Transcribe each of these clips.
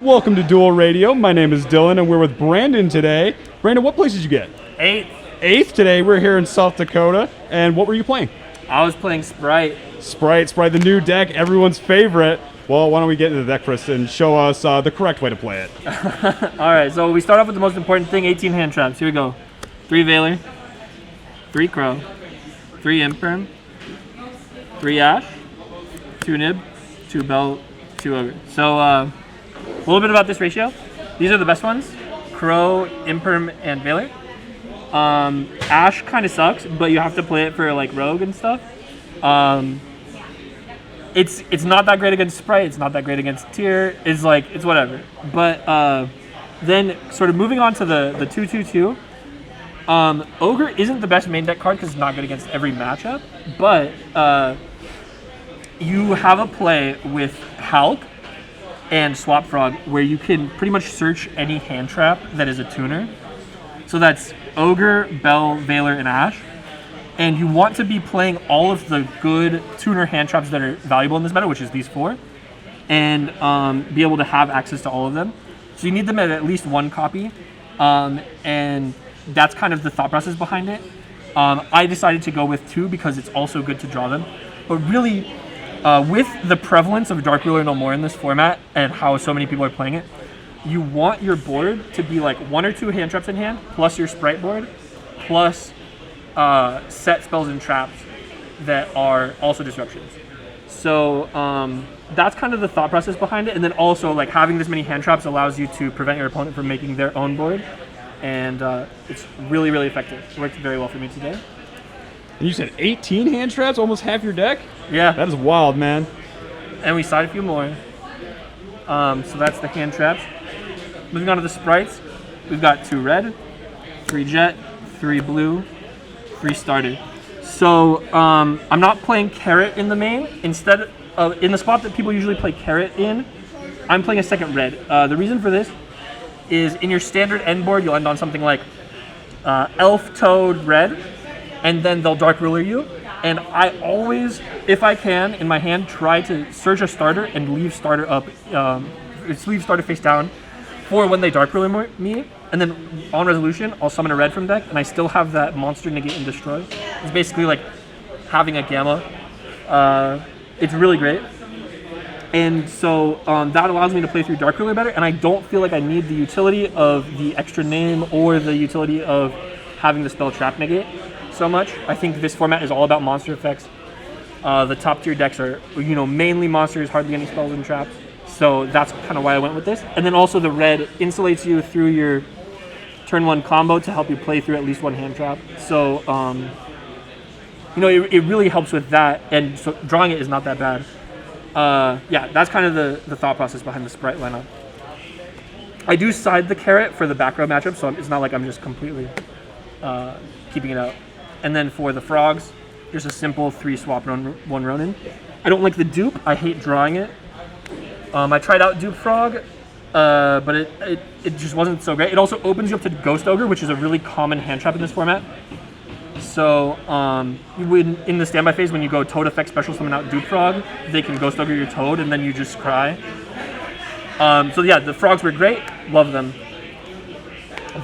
Welcome to Dual Radio. My name is Dylan, and we're with Brandon today. Brandon, what place did you get? Eighth today. We're here in South Dakota. And what were you playing? I was playing Sprite. Sprite, the new deck, everyone's favorite. Well, why don't we get into the deck first and show us the correct way to play it. All right, so we start off with the most important thing, 18 hand traps. Here we go. 3 Valor, 3 Crow, 3 Imperm, 3 Ash, 2 Nib, 2 Bell, 2 Ogre. So, a little bit about this ratio. These are the best ones. Crow, Imperm, and Valor. Ash kind of sucks, but you have to play it for like Rogue and stuff. It's not that great against Sprite. It's not that great against Tier. It's whatever. But then sort of moving on to the 2/2/2. Ogre isn't the best main deck card because it's not good against every matchup. But you have a play with HALQ and Swap Frog where you can pretty much search any hand trap that is a tuner. So that's Ogre, Bell, Valor, and Ash. And you want to be playing all of the good tuner hand traps that are valuable in this meta, which is these 4, and be able to have access to all of them. So you need them at least 1 copy, and that's kind of the thought process behind it. I decided to go with 2 because it's also good to draw them. But really, with the prevalence of Dark Ruler No More in this format and how so many people are playing it, you want your board to be like 1 or 2 hand traps in hand, plus your Sprite board, plus set spells and traps that are also disruptions. So that's kind of the thought process behind it. And then also like having this many hand traps allows you to prevent your opponent from making their own board. And it's really, really effective. It worked very well for me today. And you said 18 hand traps, almost half your deck? Yeah. That is wild, man. And we side a few more. So that's the hand traps. Moving on to the Sprites, we've got 2 red, 3 jet, 3 blue, 3 starter. So I'm not playing carrot in the main. Instead of in the spot that people usually play carrot in, I'm playing a second red. The reason for this is in your standard end board, you'll end on something like Elf, Toad, red, and then they'll Dark Ruler you. And I always, if I can, in my hand, try to search a starter and leave starter up, leave starter face down for when they Dark Ruler me. And then on resolution, I'll summon a red from deck, and I still have that monster negate and destroy. It's basically like having a gamma. It's really great. And so that allows me to play through Dark Ruler better, and I don't feel like I need the utility of the extra name or the utility of having the spell trap negate so much. I think this format is all about monster effects. The top tier decks are, mainly monsters, hardly any spells and traps. So that's kind of why I went with this. And then also the red insulates you through your turn 1 combo to help you play through at least 1 hand trap. So, it really helps with that, and so drawing it is not that bad. Yeah, that's kind of the thought process behind the Sprite lineup. I do side the carrot for the back row matchup, so it's not like I'm just completely keeping it out. And then for the frogs, just a simple 3 swap 1 Ronin. I don't like the dupe. I hate drawing it. I tried out dupe frog, but it just wasn't so great. It also opens you up to Ghost Ogre, which is a really common hand trap in this format. So in the standby phase, when you go Toad effect special summon out dupe frog, they can Ghost Ogre your Toad, and then you just cry. So yeah, the frogs were great. Love them.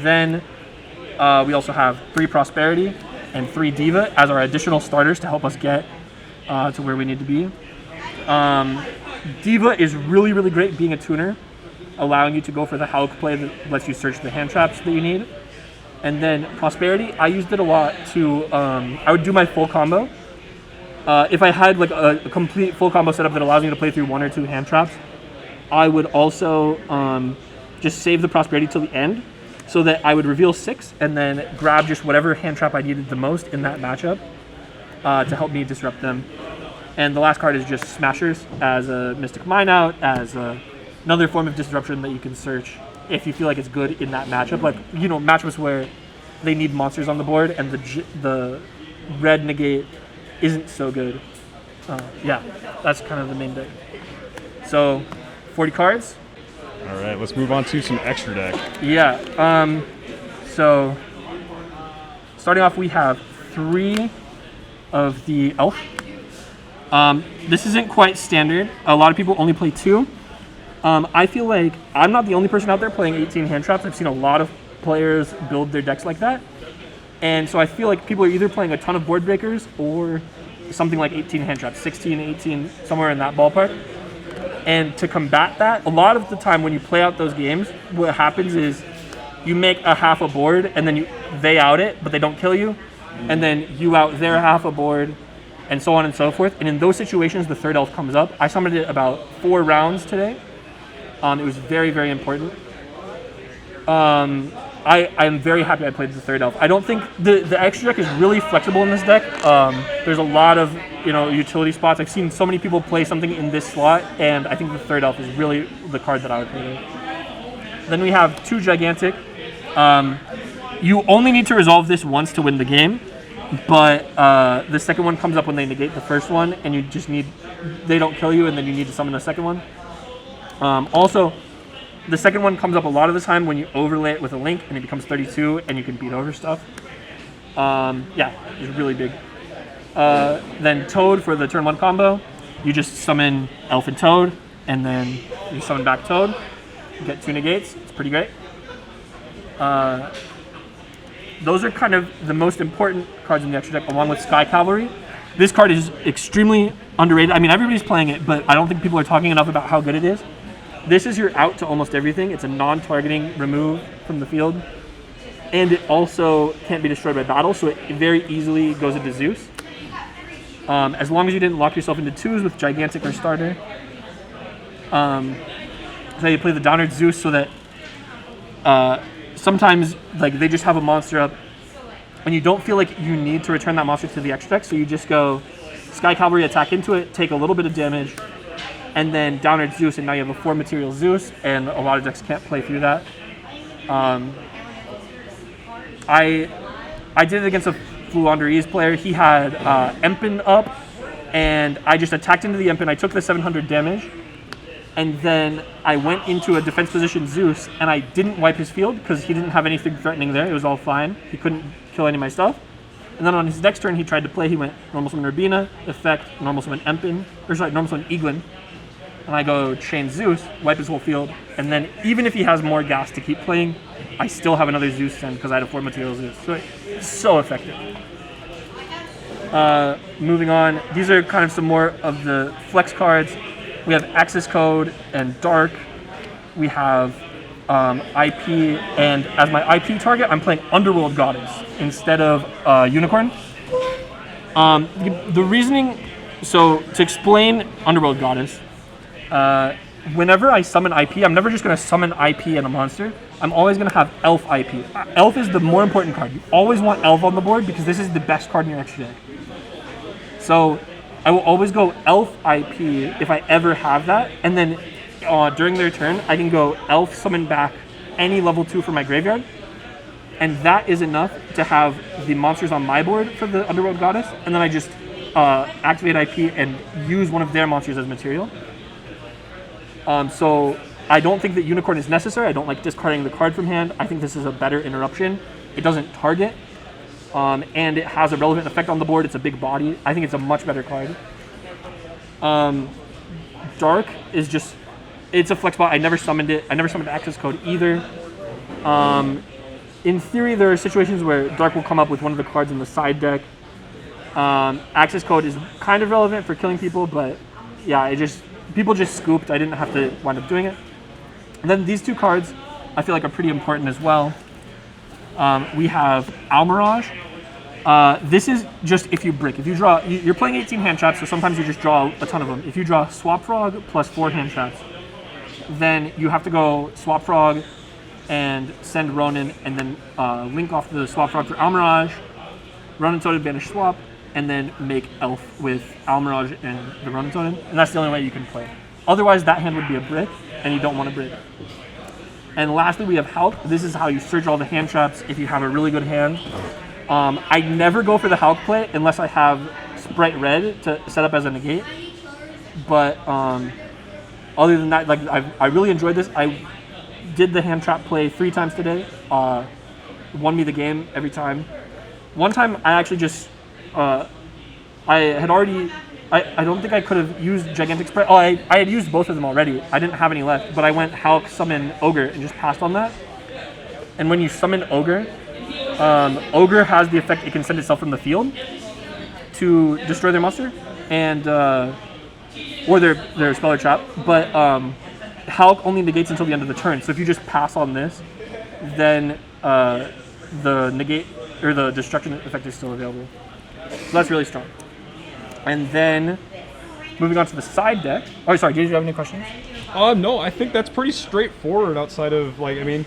Then we also have 3 Prosperity and 3 Diva as our additional starters to help us get to where we need to be. Diva is really, really great being a tuner, allowing you to go for the HALQ play that lets you search the hand traps that you need. And then Prosperity, I used it a lot to, I would do my full combo. If I had like a complete full combo setup that allows me to play through 1 or 2 hand traps, I would also just save the Prosperity till the end so that I would reveal 6 and then grab just whatever hand trap I needed the most in that matchup to help me disrupt them. And the last card is just Smashers as a Mystic Mine Out, as another form of disruption that you can search if you feel like it's good in that matchup. Like, matchups where they need monsters on the board and the red negate isn't so good. Yeah, that's kind of the main deck. So, 40 cards. All right, let's move on to some extra deck. Yeah, so starting off, we have 3 of the Elf. This isn't quite standard. A lot of people only play 2. I feel like I'm not the only person out there playing 18 hand traps. I've seen a lot of players build their decks like that. And so I feel like people are either playing a ton of board breakers or something like 18 hand traps, 16, 18, somewhere in that ballpark. And to combat that, a lot of the time when you play out those games, what happens is you make a half a board and then they out it, but they don't kill you. And then you out their half a board and so on and so forth. And in those situations, the third elf comes up. I summoned it about 4 rounds today. It was very, very important. I'm very happy I played the third elf. I don't think the extra deck is really flexible in this deck. There's a lot of utility spots. I've seen so many people play something in this slot, and I think the third elf is really the card that I would play with. Then we have 2 gigantic. You only need to resolve this once to win the game, but the second one comes up when they negate the first one, and they don't kill you, and then you need to summon the second one. Also, the second one comes up a lot of the time when you overlay it with a link and it becomes 32 and you can beat over stuff. Yeah, it's really big. Then Toad for the turn 1 combo. You just summon Elf and Toad and then you summon back Toad. You get 2 negates. It's pretty great. Those are kind of the most important cards in the extra deck along with Sky Cavalry. This card is extremely underrated. I mean, everybody's playing it, but I don't think people are talking enough about how good it is. This is your out to almost everything. It's a non-targeting remove from the field. And it also can't be destroyed by battle, so it very easily goes into Zeus. As long as you didn't lock yourself into 2s with Gigantic or Starter. So you play the Downward Zeus so that sometimes they just have a monster up and you don't feel like you need to return that monster to the extra deck, so you just go Sky Cavalry, attack into it, take a little bit of damage, and then Downward Zeus, and now you have a 4 material Zeus, and a lot of decks can't play through that. I did it against a Fluanderese player. He had Empen up, and I just attacked into the Empen. I took the 700 damage, and then I went into a defense position Zeus, and I didn't wipe his field because he didn't have anything threatening there. It was all fine. He couldn't kill any of my stuff. And then on his next turn, he tried to play. He went normal summon Urbina, effect, normal summon Empen, normal summon Eaglin. And I go chain Zeus, wipe his whole field, and then even if he has more gas to keep playing, I still have another Zeus send because I had a 4 material Zeus. So it's so effective. Moving on, these are kind of some more of the flex cards. We have Access Code and Dark. We have IP, and as my IP target, I'm playing Underworld Goddess instead of Unicorn. The reasoning, so to explain Underworld Goddess, whenever I summon IP, I'm never just going to summon IP and a monster. I'm always going to have Elf IP. Elf is the more important card. You always want Elf on the board because this is the best card in your extra deck. So I will always go Elf IP if I ever have that. And then during their turn, I can go Elf summon back any level 2 for my graveyard. And that is enough to have the monsters on my board for the Underworld Goddess. And then I just activate IP and use one of their monsters as material. So I don't think that Unicorn is necessary. I don't like discarding the card from hand. I think this is a better interruption. It doesn't target, and it has a relevant effect on the board. It's a big body. I think it's a much better card. Dark is just, it's a flex bot. I never summoned it. I never summoned Access Code either. In theory, there are situations where Dark will come up with one of the cards in the side deck. Access Code is kind of relevant for killing people, but yeah, people just scooped. I didn't have to wind up doing it. And then these 2 cards I feel like are pretty important as well. We have Almirage. This is just if you brick. If you draw, you're playing 18 hand traps, so sometimes you just draw a ton of them. If you draw Swap Frog plus 4 hand traps, then you have to go Swap Frog and send Ronin, and then link off the Swap Frog for Almirage, Ronin Totem banish swap, and then make Elf with Almirage and the Ronin Totem, and that's the only way you can play. Otherwise, that hand would be a brick, and you don't want to brick. And lastly, we have HALQ. This is how you search all the hand traps if you have a really good hand. I never go for the HALQ play unless I have Sprite Red to set up as a negate. But other than that, I really enjoyed this. I did the hand trap play 3 times today. Won me the game every time. One time, I actually just I I don't think I could have used Gigantic Sprite. Oh, I had used both of them already. I didn't have any left, but I went HALQ Summon Ogre and just passed on that. And when you summon Ogre, Ogre has the effect it can send itself from the field to destroy their monster, and or their spell or trap. But HALQ only negates until the end of the turn. So if you just pass on this, then the negate or the destruction effect is still available. So that's really strong. And then moving on to the side deck. Oh, sorry. Did you have any questions? No, I think that's pretty straightforward. Outside of playing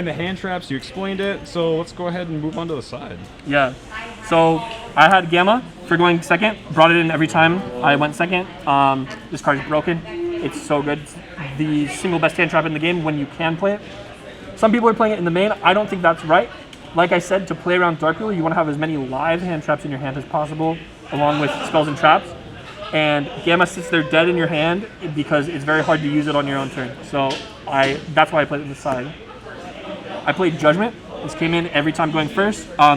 the hand traps, you explained it. So let's go ahead and move on to the side. Yeah. So I had Gamma for going second. Brought it in every time I went second. This card is broken. It's so good. It's the single best hand trap in the game when you can play it. Some people are playing it in the main. I don't think that's right. Like I said, to play around Dark Wheel, you want to have as many live hand traps in your hand as possible, along with spells and traps. And Gamma sits there dead in your hand because it's very hard to use it on your own turn. So that's why I played it on the side. I played Judgment. This came in every time going first. I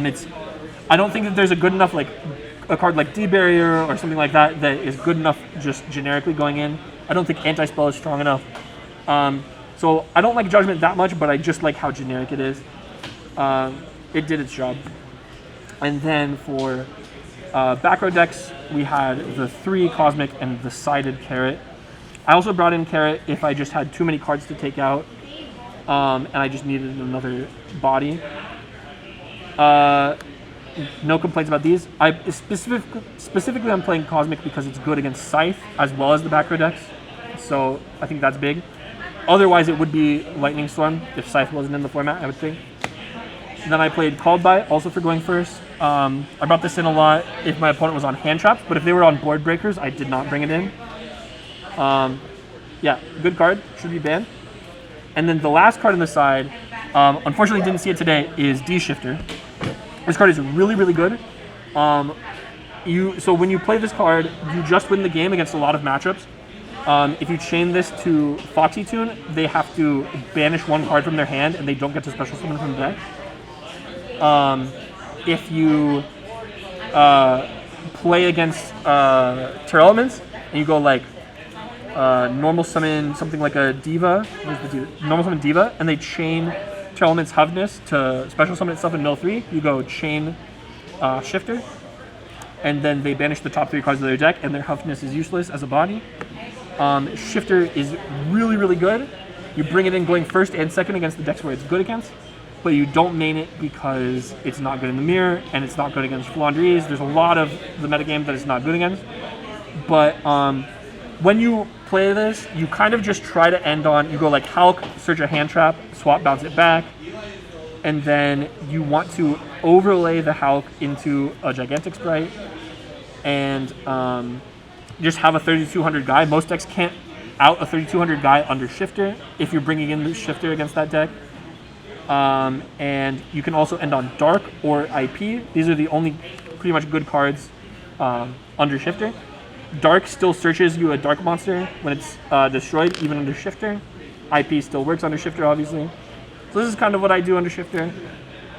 don't think that there's a good enough a card like D-Barrier or something like that that is good enough just generically going in. I don't think Anti-Spell is strong enough. So I don't like Judgment that much, but I just like how generic it is. It did its job. And then for back row decks, we had the 3 Cosmic and the sided Carrot. I also brought in Carrot if I just had too many cards to take out, and I just needed another body. No complaints about these. Specifically, I'm playing Cosmic because it's good against Scythe as well as the back row decks. So I think that's big. Otherwise, it would be Lightning Storm if Scythe wasn't in the format, I would think. Then I played Called By, also for going first. I brought this in a lot if my opponent was on hand traps, but if they were on board breakers, I did not bring it in. Yeah, good card, should be banned. And then the last card on the side, unfortunately didn't see it today, is D-Shifter. This card is really, really good. So when you play this card, you just win the game against a lot of matchups. If you chain this to Foxy Tune, they have to banish 1 card from their hand and they don't get to special summon from the deck. If you play against Terror Elements and you go normal summon something like a Diva, normal summon Diva, and they chain Terror Elements Hoveness to special summon itself in mill 3, you go chain Shifter, and then they banish the top 3 cards of their deck, and their Hoveness is useless as a body. Shifter is really, really good. You bring it in going first and second against the decks where it's good against, but you don't main it because it's not good in the mirror and it's not good against Flandres. There's a lot of the metagame that it's not good against. But when you play this, you kind of just try to end on, you go HALQ, search a hand trap, swap, bounce it back, and then you want to overlay the HALQ into a Gigantic Sprite and just have a 3200 guy. Most decks can't out a 3200 guy under Shifter if you're bringing in the Shifter against that deck. And you can also end on Dark or IP. These are the only pretty much good cards under Shifter. Dark still searches you a Dark monster when it's destroyed, even under Shifter. IP still works under Shifter, obviously. So this is kind of what I do under Shifter.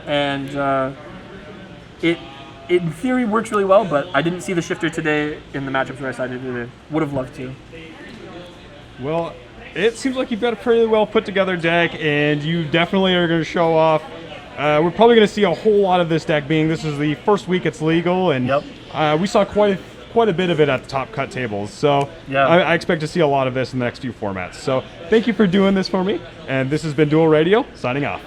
And it in theory works really well, but I didn't see the Shifter today in the matchups where I sided it. Would have loved to. Well, it seems like you've got a pretty well put together deck, and you definitely are going to show off. We're probably going to see a whole lot of this deck, being this is the first week it's legal, and we saw quite a bit of it at the top cut tables. So I expect to see a lot of this in the next few formats. So thank you for doing this for me, and this has been Dual Radio, signing off.